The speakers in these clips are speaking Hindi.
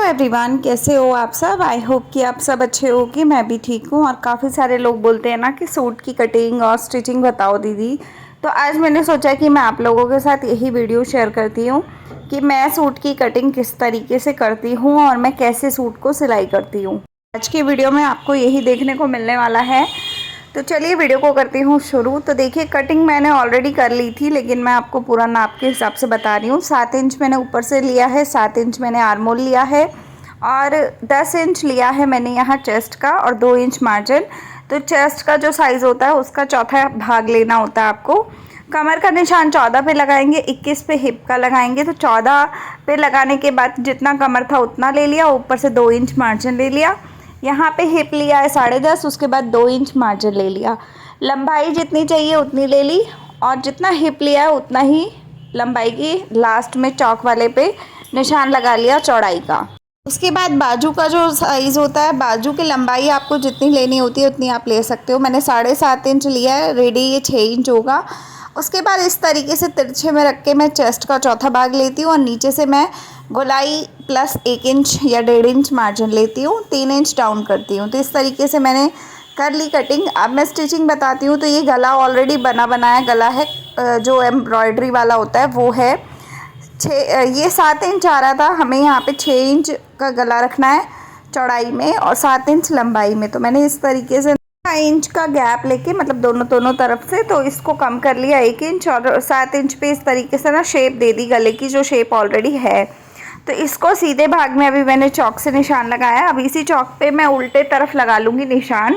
एवरीवन, कैसे हो आप सब। आई होप कि आप सब अच्छे हो कि मैं भी ठीक हूँ। और काफ़ी सारे लोग बोलते हैं ना कि सूट की कटिंग और स्टिचिंग बताओ दीदी। तो आज मैंने सोचा कि मैं आप लोगों के साथ यही वीडियो शेयर करती हूँ कि मैं सूट की कटिंग किस तरीके से करती हूँ और मैं कैसे सूट को सिलाई करती हूँ। आज की वीडियो में आपको यही देखने को मिलने वाला है। तो चलिए वीडियो को करती हूँ शुरू। तो देखिए, कटिंग मैंने ऑलरेडी कर ली थी, लेकिन मैं आपको पूरा नाप के हिसाब से बता रही हूँ। 7 इंच मैंने ऊपर से लिया है, 7 इंच मैंने आर्मोल लिया है और 10 इंच लिया है मैंने यहाँ चेस्ट का और 2 इंच मार्जिन। तो चेस्ट का जो साइज़ होता है उसका चौथा भाग लेना होता है आपको। कमर का निशान 14 पे लगाएंगे, 21 पे हिप का लगाएंगे। तो 14 पे लगाने के बाद जितना कमर था उतना ले लिया, ऊपर से 2 इंच मार्जिन ले लिया। यहाँ पे हिप लिया है 10.5, उसके बाद 2 इंच मार्जिन ले लिया। लंबाई जितनी चाहिए उतनी ले ली और जितना हिप लिया है उतना ही लंबाई की लास्ट में चौक वाले पे निशान लगा लिया चौड़ाई का। उसके बाद बाजू का जो साइज़ होता है, बाजू की लंबाई आपको जितनी लेनी होती है उतनी आप ले सकते हो। मैंने 7.5 इंच लिया है, रेडी ये 6 इंच होगा। उसके बाद इस तरीके से तिरछे में रख के मैं चेस्ट का चौथा भाग लेती हूँ और नीचे से मैं गोलाई प्लस 1 इंच या 1.5 इंच मार्जिन लेती हूँ, 3 इंच डाउन करती हूँ। तो इस तरीके से मैंने कर ली कटिंग। अब मैं स्टिचिंग बताती हूँ। तो ये गला ऑलरेडी बना बनाया गला है, जो एम्ब्रॉयडरी वाला होता है वो है। ये 7 इंच आ रहा था, हमें यहाँ पे 6 इंच का गला रखना है चौड़ाई में और 7 इंच लंबाई में। तो मैंने इस तरीके से 5 इंच का गैप लेके, मतलब दोनों तरफ से, तो इसको कम कर लिया 1 इंच और 7 इंच पे इस तरीके से ना शेप दे दी गले की, जो शेप ऑलरेडी है। तो इसको सीधे भाग में अभी मैंने चौक से निशान लगाया। अब इसी चौक पे मैं उल्टे तरफ लगा लूँगी निशान,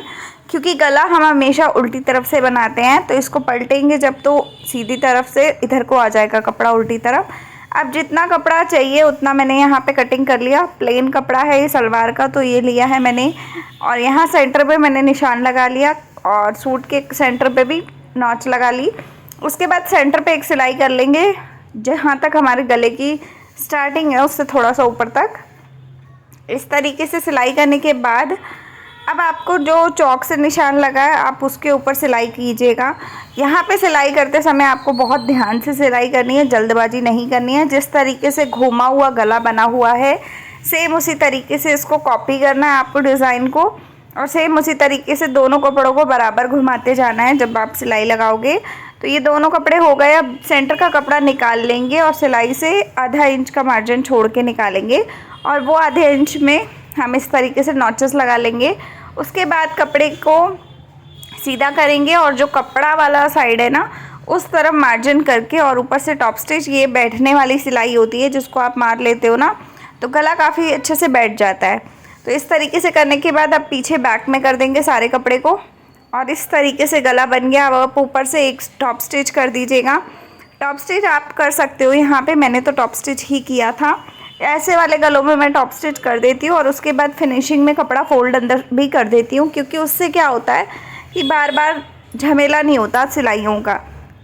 क्योंकि गला हम हमेशा उल्टी तरफ से बनाते हैं। तो इसको पलटेंगे जब तो सीधी तरफ से इधर को आ जाएगा कपड़ा उल्टी तरफ। अब जितना कपड़ा चाहिए उतना मैंने यहाँ पे कटिंग कर लिया। प्लेन कपड़ा है ये सलवार का, तो ये लिया है मैंने और यहाँ सेंटर पे मैंने निशान लगा लिया और सूट के सेंटर पे भी नॉच लगा ली। उसके बाद सेंटर पे एक सिलाई कर लेंगे जहाँ तक हमारे गले की स्टार्टिंग है उससे थोड़ा सा ऊपर तक। इस तरीके से सिलाई करने के बाद अब आपको जो चौक से निशान लगा है आप उसके ऊपर सिलाई कीजिएगा। यहाँ पे सिलाई करते समय आपको बहुत ध्यान से सिलाई करनी है, जल्दबाजी नहीं करनी है। जिस तरीके से घुमा हुआ गला बना हुआ है सेम उसी तरीके से इसको कॉपी करना है आपको डिज़ाइन को, और सेम उसी तरीके से दोनों कपड़ों को बराबर घुमाते जाना है जब आप सिलाई लगाओगे। तो ये दोनों कपड़े हो गए। अब सेंटर का कपड़ा निकाल लेंगे और सिलाई से आधा इंच का मार्जिन छोड़ के निकालेंगे और वो आधे इंच में हम इस तरीके से नॉचेस लगा लेंगे। उसके बाद कपड़े को सीधा करेंगे और जो कपड़ा वाला साइड है ना उस तरफ मार्जिन करके और ऊपर से टॉप स्टिच, ये बैठने वाली सिलाई होती है जिसको आप मार लेते हो ना, तो गला काफ़ी अच्छे से बैठ जाता है। तो इस तरीके से करने के बाद अब पीछे बैक में कर देंगे सारे कपड़े को और इस तरीके से गला बन गया। अब आप ऊपर से एक टॉप स्टिच कर दीजिएगा। टॉप स्टिच आप कर सकते हो यहाँ पे, मैंने तो टॉप स्टिच ही किया था। ऐसे वाले गलों में मैं टॉप स्टिच कर देती हूँ और उसके बाद फिनिशिंग में कपड़ा फोल्ड अंदर भी कर देती हूँ, क्योंकि उससे क्या होता है कि बार बार झमेला नहीं होता सिलाइयों का,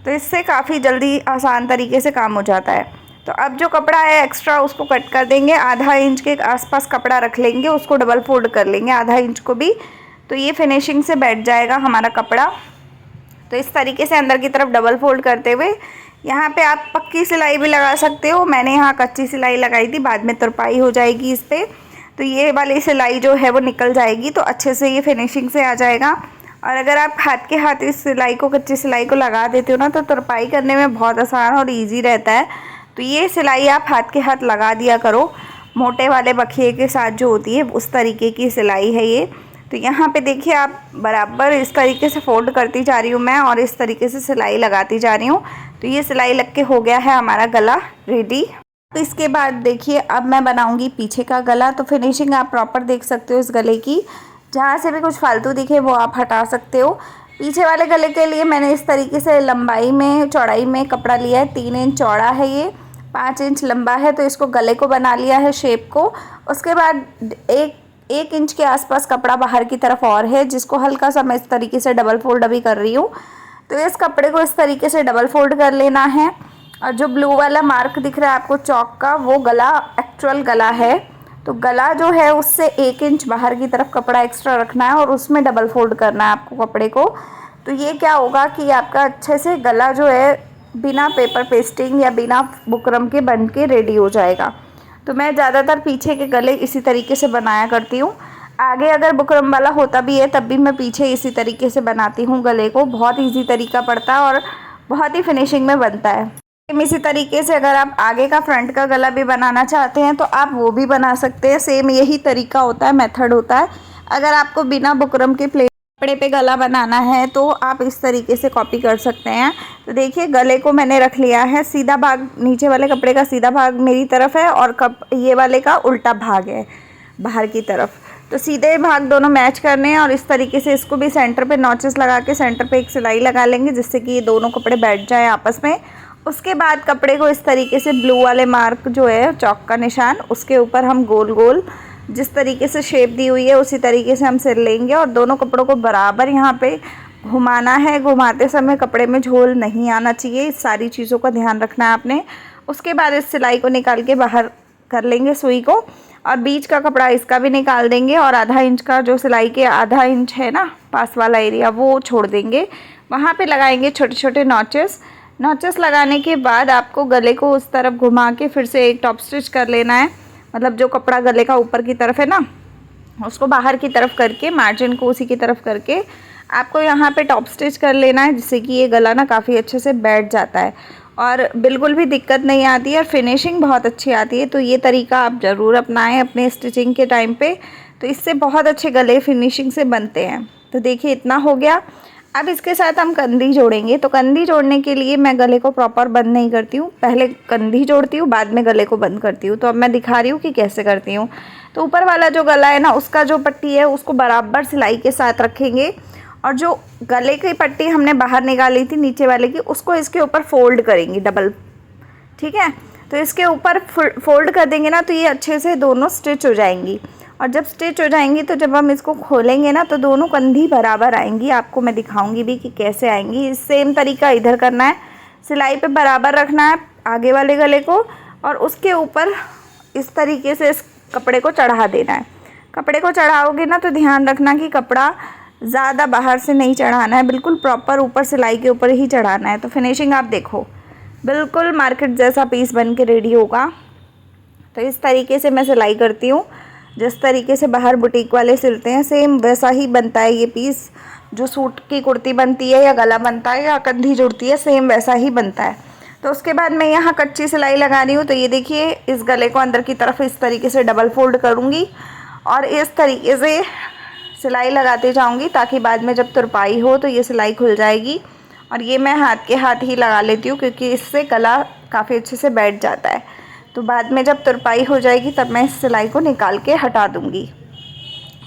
तो इससे काफ़ी जल्दी आसान तरीके से काम हो जाता है। तो अब जो कपड़ा है एक्स्ट्रा उसको कट कर देंगे, आधा इंच के आसपास कपड़ा रख लेंगे, उसको डबल फोल्ड कर लेंगे आधा इंच को भी, तो ये फिनिशिंग से बैठ जाएगा हमारा कपड़ा। तो इस तरीके से अंदर की तरफ डबल फोल्ड करते हुए यहाँ पे आप पक्की सिलाई भी लगा सकते हो। मैंने यहाँ कच्ची सिलाई लगाई थी, बाद में तुरपाई हो जाएगी इस पर, तो ये वाली सिलाई जो है वो निकल जाएगी, तो अच्छे से ये फिनिशिंग से आ जाएगा। और अगर आप हाथ के हाथ इस सिलाई को, कच्ची सिलाई को लगा देते हो ना, तो तुरपाई करने में बहुत आसान और ईजी रहता है। तो ये सिलाई आप हाथ के हाथ लगा दिया करो, मोटे वाले बखिए के साथ जो होती है उस तरीके की सिलाई है ये। तो यहाँ पे देखिए आप बराबर इस तरीके से फोल्ड करती जा रही हूँ मैं और इस तरीके से सिलाई लगाती जा रही हूँ। तो ये सिलाई लग के हो गया है हमारा गला रेडी। तो इसके बाद देखिए अब मैं बनाऊँगी पीछे का गला। तो फिनिशिंग आप प्रॉपर देख सकते हो इस गले की, जहाँ से भी कुछ फालतू दिखे वो आप हटा सकते हो। पीछे वाले गले के लिए मैंने इस तरीके से लंबाई में चौड़ाई में कपड़ा लिया है, 3 इंच चौड़ा है ये, 5 इंच लंबा है। तो इसको गले को बना लिया है शेप को। उसके बाद एक इंच के आसपास कपड़ा बाहर की तरफ और है, जिसको हल्का सा मैं इस तरीके से डबल फोल्ड अभी कर रही हूँ। तो इस कपड़े को इस तरीके से डबल फोल्ड कर लेना है। और जो ब्लू वाला मार्क दिख रहा है आपको चौक का, वो गला एक्चुअल गला है। तो गला जो है उससे 1 इंच बाहर की तरफ कपड़ा एक्स्ट्रा रखना है और उसमें डबल फोल्ड करना है आपको कपड़े को। तो ये क्या होगा कि आपका अच्छे से गला जो है बिना पेपर पेस्टिंग या बिना बुकरम के बन के रेडी हो जाएगा। तो मैं ज़्यादातर पीछे के गले इसी तरीके से बनाया करती हूँ। आगे अगर बुकरम वाला होता भी है तब भी मैं पीछे इसी तरीके से बनाती हूँ गले को। बहुत ईजी तरीका पड़ता है और बहुत ही फिनिशिंग में बनता है। सेम इसी तरीके से अगर आप आगे का फ्रंट का गला भी बनाना चाहते हैं तो आप वो भी बना सकते हैं। सेम यही तरीका होता है, मेथड होता है। अगर आपको बिना बुकरम के प्लेन कपड़े पे गला बनाना है तो आप इस तरीके से कॉपी कर सकते हैं। तो देखिए गले को मैंने रख लिया है, सीधा भाग नीचे वाले कपड़े का सीधा भाग मेरी तरफ है और ये वाले का उल्टा भाग है बाहर की तरफ। तो सीधे भाग दोनों मैच करने हैं और इस तरीके से इसको भी सेंटर पे नॉचेस लगा के सेंटर पे एक सिलाई लगा लेंगे जिससे कि ये दोनों कपड़े बैठ जाएं आपस में। उसके बाद कपड़े को इस तरीके से ब्लू वाले मार्क जो है चौक का निशान, उसके ऊपर हम गोल गोल जिस तरीके से शेप दी हुई है उसी तरीके से हम सिल लेंगे और दोनों कपड़ों को बराबर यहाँ पे घुमाना है। घुमाते समय कपड़े में झोल नहीं आना चाहिए, इस सारी चीज़ों का ध्यान रखना है आपने। उसके बाद इस सिलाई को निकाल के बाहर कर लेंगे सुई को और बीच का कपड़ा इसका भी निकाल देंगे और आधा इंच का जो सिलाई के आधा इंच है ना पास वाला एरिया वो छोड़ देंगे। वहाँ पे लगाएंगे छोटे छोटे नॉचेस लगाने के बाद आपको गले को उस तरफ घुमा के फिर से एक टॉप स्टिच कर लेना है। मतलब जो कपड़ा गले का ऊपर की तरफ है ना उसको बाहर की तरफ करके मार्जिन को उसी की तरफ करके आपको यहाँ पे टॉप स्टिच कर लेना है जिससे कि ये गला ना काफ़ी अच्छे से बैठ जाता है और बिल्कुल भी दिक्कत नहीं आती है और फिनिशिंग बहुत अच्छी आती है। तो ये तरीका आप ज़रूर अपनाएं अपने स्टिचिंग के टाइम पे, तो इससे बहुत अच्छे गले फिनिशिंग से बनते हैं। तो देखिए इतना हो गया। अब इसके साथ हम कंधी जोड़ेंगे। तो कंधी जोड़ने के लिए मैं गले को प्रॉपर बंद नहीं करती हूँ, पहले कंधी जोड़ती हूँ बाद में गले को बंद करती हूँ। तो अब मैं दिखा रही हूँ कि कैसे करती हूँ। तो ऊपर वाला जो गला है ना उसका जो पट्टी है उसको बराबर सिलाई के साथ रखेंगे और जो गले की पट्टी हमने बाहर निकाली थी नीचे वाले की उसको इसके ऊपर फोल्ड करेंगे डबल, ठीक है। तो इसके ऊपर फोल्ड कर देंगे ना तो ये अच्छे से दोनों स्टिच हो जाएंगी और जब स्टिच हो जाएंगी तो जब हम इसको खोलेंगे ना तो दोनों कंधी बराबर आएंगी। आपको मैं दिखाऊंगी भी कि कैसे आएंगी। सेम तरीका इधर करना है, सिलाई पे बराबर रखना है आगे वाले गले को और उसके ऊपर इस तरीके से इस कपड़े को चढ़ा देना है। कपड़े को चढ़ाओगे ना तो ध्यान रखना कि कपड़ा ज़्यादा बाहर से नहीं चढ़ाना है, बिल्कुल प्रॉपर ऊपर सिलाई के ऊपर ही चढ़ाना है। तो फिनिशिंग आप देखो बिल्कुल मार्केट जैसा पीस बन के रेडी होगा। तो इस तरीके से मैं सिलाई करती हूँ, जिस तरीके से बाहर बुटीक वाले सिलते हैं सेम वैसा ही बनता है ये पीस। जो सूट की कुर्ती बनती है या गला बनता है या कंधी जुड़ती है सेम वैसा ही बनता है। तो उसके बाद मैं यहाँ कच्ची सिलाई लगा रही हूँ। तो ये देखिए इस गले को अंदर की तरफ इस तरीके से डबल फोल्ड करूँगी और इस तरीके से सिलाई लगाती जाऊँगी ताकि बाद में जब तुरपाई हो तो ये सिलाई खुल जाएगी। और ये मैं हाथ के हाथ ही लगा लेती हूँ क्योंकि इससे गला काफ़ी अच्छे से बैठ जाता है। तो बाद में जब तुरपाई हो जाएगी तब मैं इस सिलाई को निकाल के हटा दूँगी।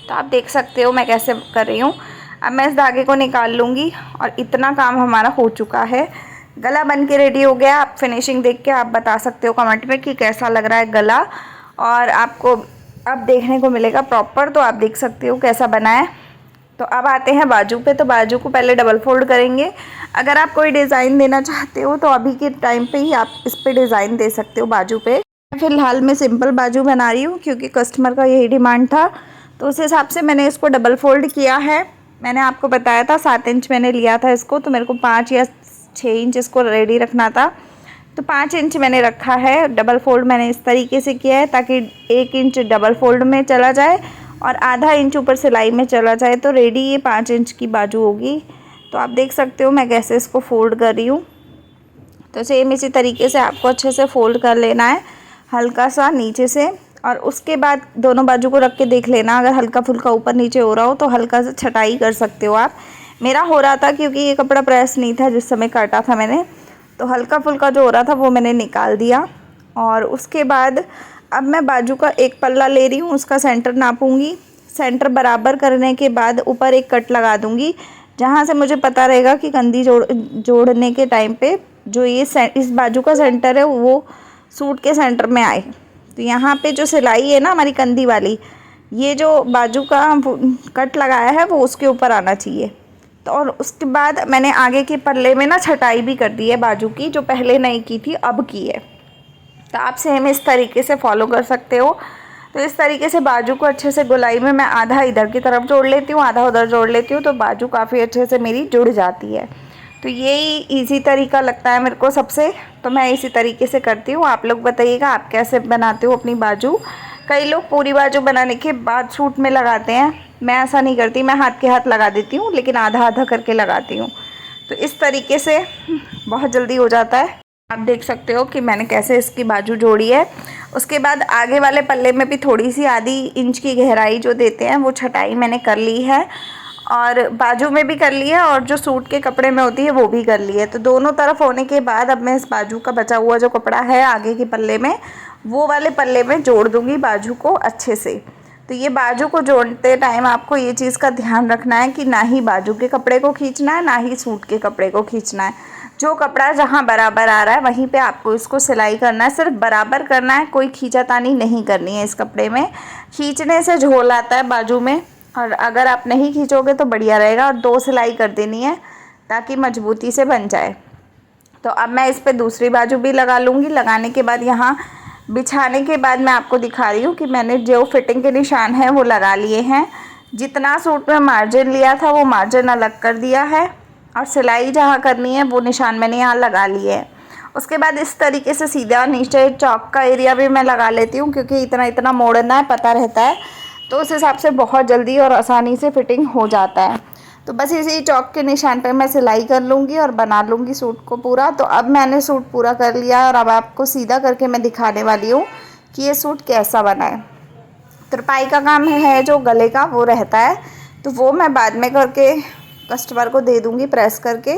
तो आप देख सकते हो मैं कैसे कर रही हूँ। अब मैं इस धागे को निकाल लूँगी और इतना काम हमारा हो चुका है। गला बन के रेडी हो गया। आप फिनिशिंग देख के आप बता सकते हो कमेंट में कि कैसा लग रहा है गला, और आपको अब देखने को मिलेगा प्रॉपर। तो आप देख सकते हो कैसा बना है। तो अब आते हैं बाजू पे। तो बाजू को पहले डबल फोल्ड करेंगे। अगर आप कोई डिज़ाइन देना चाहते हो तो अभी के टाइम पे ही आप इस पे डिज़ाइन दे सकते हो बाजू पे। फ़िलहाल मैं सिंपल बाजू बना रही हूँ क्योंकि कस्टमर का यही डिमांड था, तो उस हिसाब से मैंने इसको डबल फोल्ड किया है। मैंने आपको बताया था 7 इंच मैंने लिया था इसको, तो मेरे को 5 या 6 इंच इसको रेडी रखना था। तो 5 इंच मैंने रखा है। डबल फोल्ड मैंने इस तरीके से किया है ताकि 1 इंच डबल फोल्ड में चला जाए और आधा इंच ऊपर सिलाई में चला जाए। तो रेडी ये 5 इंच की बाजू होगी। तो आप देख सकते हो मैं कैसे इसको फोल्ड कर रही हूँ। तो सेम इसी तरीके से आपको अच्छे से फोल्ड कर लेना है हल्का सा नीचे से, और उसके बाद दोनों बाजू को रख के देख लेना। अगर हल्का फुल्का ऊपर नीचे हो रहा हो तो हल्का सा छटाई कर सकते हो आप। मेरा हो रहा था क्योंकि ये कपड़ा प्रेस नहीं था जिस समय काटा था मैंने, तो हल्का फुल्का जो हो रहा था वो मैंने निकाल दिया। और उसके बाद अब मैं बाजू का एक पल्ला ले रही हूँ, उसका सेंटर नापूंगी। सेंटर बराबर करने के बाद ऊपर एक कट लगा दूँगी जहाँ से मुझे पता रहेगा कि कंधी जोड़ने के टाइम पे जो ये इस बाजू का सेंटर है वो सूट के सेंटर में आए। तो यहाँ पे जो सिलाई है ना हमारी कंधी वाली, ये जो बाजू का कट लगाया है वो उसके ऊपर आना चाहिए। तो और उसके बाद मैंने आगे के पल्ले में ना छटाई भी कर दी है बाजू की, जो पहले नहीं की थी अब की है। तो आप सेम इस तरीके से फॉलो कर सकते हो। तो इस तरीके से बाजू को अच्छे से गोलाई में मैं आधा इधर की तरफ जोड़ लेती हूँ, आधा उधर जोड़ लेती हूँ, तो बाजू काफ़ी अच्छे से मेरी जुड़ जाती है। तो यही इजी तरीका लगता है मेरे को सबसे, तो मैं इसी तरीके से करती हूँ। आप लोग बताइएगा आप कैसे बनाते हो अपनी बाजू। कई लोग पूरी बाजू बनाने के बाद सूट में लगाते हैं, मैं ऐसा नहीं करती, मैं हाथ के हाथ लगा देती हूँ, लेकिन आधा आधा करके लगाती हूँ। तो इस तरीके से बहुत जल्दी हो जाता है। आप देख सकते हो कि मैंने कैसे इसकी बाजू जोड़ी है। उसके बाद आगे वाले पल्ले में भी थोड़ी सी आधी इंच की गहराई जो देते हैं वो छटाई मैंने कर ली है, और बाजू में भी कर ली है, और जो सूट के कपड़े में होती है वो भी कर ली है। तो दोनों तरफ होने के बाद अब मैं इस बाजू का बचा हुआ जो कपड़ा है आगे के पल्ले में, वो वाले पल्ले में जोड़ दूँगी बाजू को अच्छे से। तो ये बाजू को जोड़ते टाइम आपको ये चीज़ का ध्यान रखना है कि ना ही बाजू के कपड़े को खींचना है, ना ही सूट के कपड़े को खींचना है। जो कपड़ा जहाँ बराबर आ रहा है वहीं पे आपको इसको सिलाई करना है, सिर्फ बराबर करना है, कोई खींचातानी नहीं करनी है। इस कपड़े में खींचने से झोल आता है बाजू में, और अगर आप नहीं खींचोगे तो बढ़िया रहेगा। और 2 सिलाई कर देनी है ताकि मजबूती से बन जाए। तो अब मैं इस पर दूसरी बाजू भी लगा लूँगी। लगाने के बाद यहाँ बिछाने के बाद मैं आपको दिखा रही हूँ कि मैंने जो फिटिंग के निशान हैं वो लगा लिए हैं। जितना सूट में मार्जिन लिया था वो मार्जिन अलग कर दिया है, और सिलाई जहाँ करनी है वो निशान मैंने यहाँ लगा लिए है। उसके बाद इस तरीके से सीधा नीचे चौक का एरिया भी मैं लगा लेती हूँ, क्योंकि इतना इतना मोड़ना है पता रहता है, तो उस हिसाब से बहुत जल्दी और आसानी से फिटिंग हो जाता है। तो बस इसी चौक के निशान पे मैं सिलाई कर लूँगी और बना लूँगी सूट को पूरा। तो अब मैंने सूट पूरा कर लिया है, और अब आपको सीधा करके मैं दिखाने वाली हूँ कि ये सूट कैसा बना है। तुरपाई का काम है जो गले का वो रहता है, तो वो मैं बाद में करके कस्टमर को दे दूँगी प्रेस करके,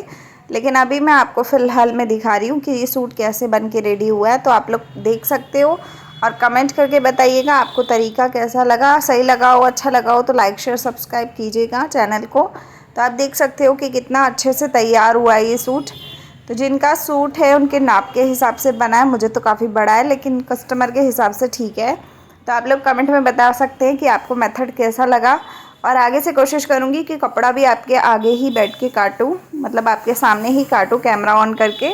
लेकिन अभी मैं आपको फ़िलहाल मैं दिखा रही हूँ कि ये सूट कैसे बन के रेडी हुआ है। तो आप लोग देख सकते हो, और कमेंट करके बताइएगा आपको तरीका कैसा लगा। सही लगा हो, अच्छा लगा हो तो लाइक शेयर सब्सक्राइब कीजिएगा चैनल को। तो आप देख सकते हो कि कितना अच्छे से तैयार हुआ है ये सूट। तो जिनका सूट है उनके नाप के हिसाब से बना है, मुझे तो काफ़ी बड़ा है लेकिन कस्टमर के हिसाब से ठीक है। तो आप लोग कमेंट में बता सकते हैं कि आपको मेथड कैसा लगा, और आगे से कोशिश करूँगी कि कपड़ा भी आपके आगे ही बैठ के काटूँ, मतलब आपके सामने ही काटूँ कैमरा ऑन करके,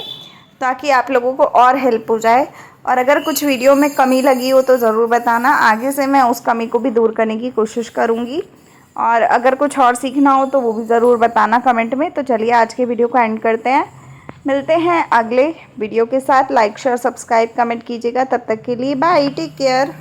ताकि आप लोगों को और हेल्प हो जाए। और अगर कुछ वीडियो में कमी लगी हो तो ज़रूर बताना, आगे से मैं उस कमी को भी दूर करने की कोशिश करूँगी। और अगर कुछ और सीखना हो तो वो भी ज़रूर बताना कमेंट में। तो चलिए आज के वीडियो को एंड करते हैं, मिलते हैं अगले वीडियो के साथ। लाइक शेयर सब्सक्राइब कमेंट कीजिएगा। तब तक के लिए बाय, टेक केयर।